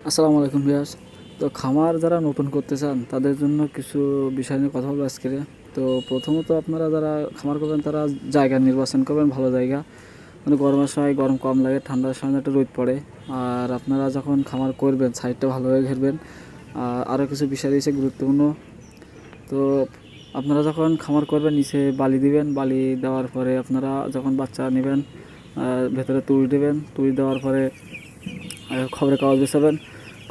আসসালামু আলাইকুম ভিউয়ার্স। তো খামার যারা নতুন করতে চান তাদের জন্য কিছু বিষয় নিয়ে কথা বলবো আজকে। তো প্রথমত আপনারা যারা খামার করবেন তারা জায়গা নির্বাচন করবেন, ভালো জায়গা, মানে গরমের সময় গরম কম লাগে, ঠান্ডার সময় একটু রোদ পড়ে। আর আপনারা যখন খামার করবেন সাইডটা ভালোভাবে ঘেরবেন। আর আরও কিছু বিষয় রয়েছে গুরুত্বপূর্ণ। তো আপনারা যখন খামার করবেন নিচে বালি দিবেন, বালি দেওয়ার পরে আপনারা যখন বাচ্চা নেবেন ভেতরে তুষ দেবেন, তুষ দেওয়ার পরে খবরের কাগজ বিছাবেন।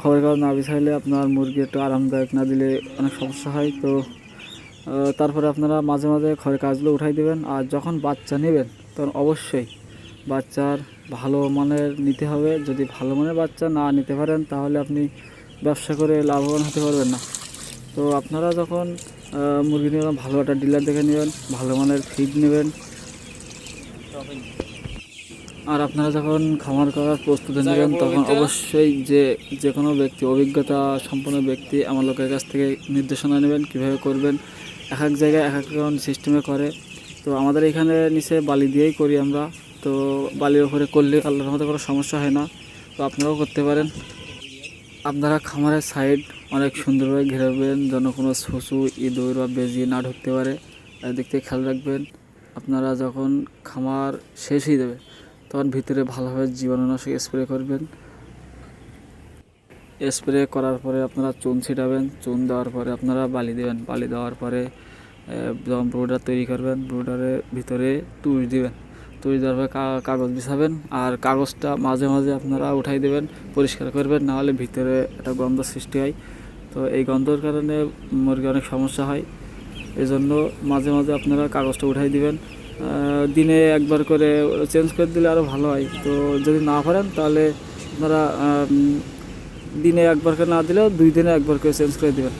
খবরের কাগজ না বিছাইলে আপনার মুরগি একটু আরামদায়ক না দিলে অনেক সমস্যা হয়। তো তারপরে আপনারা মাঝে মাঝে খবরের কাগজগুলো উঠাই দেবেন। আর যখন বাচ্চা নেবেন তখন অবশ্যই বাচ্চার ভালো মানের নিতে হবে। যদি ভালো মানের বাচ্চা না নিতে পারেন তাহলে আপনি ব্যবসা করে লাভবান হতে পারবেন না। তো আপনারা যখন মুরগি নেবেন ভালো একটা ডিলার দেখে নেবেন, ভালো মানের ফিড নেবেন। আর আপনারা যখন খামার করার প্রস্তুতি নেবেন তখন অবশ্যই যে কোনো ব্যক্তি, অভিজ্ঞতা সম্পন্ন ব্যক্তি, আমার লোকের কাছ থেকে নির্দেশনা নেবেন কীভাবে করবেন। এক এক জায়গায় এক এক রকম সিস্টেমে করে। তো আমাদের এখানে নিচে বালি দিয়েই করি আমরা। তো বালির ওপরে করলে আল্লাহর মধ্যে কোনো সমস্যা হয় না। তো আপনারাও করতে পারেন। আপনারা খামারের সাইড অনেক সুন্দরভাবে ঘেরাবেন যেন কোনো ছুঁচো, ইঁদুর বা বেজি না ঢুকতে পারে, এদিক থেকে খেয়াল রাখবেন। আপনারা যখন খামার শেষ হয়ে যাবে তখন ভিতরে ভালোভাবে জীবাণুনাশক স্প্রে করবেন। স্প্রে করার পরে আপনারা চুন ছিটাবেন, চুন দেওয়ার পরে আপনারা বালি দেবেন, বালি দেওয়ার পরে যখন ব্রুডার তৈরি করবেন ব্রুডারের ভিতরে তুষ দিবেন, তুষ দেওয়ার পরে কাগজ বিছাবেন। আর কাগজটা মাঝে মাঝে আপনারা উঠাই দেবেন, পরিষ্কার করবেন, নাহলে ভিতরে একটা গন্ধ সৃষ্টি হয়। তো এই গন্ধর কারণে মুরগি অনেক সমস্যা হয়। এজন্য মাঝে মাঝে আপনারা কাগজটা উঠাই দিবেন। দিনে একবার করে চেঞ্জ করে দিলে আরও ভালো হয়। তো যদি না পারেন তাহলে আপনারা দিনে একবার করে না দিলেও 2 দিনে একবার করে চেঞ্জ করে দেবেন।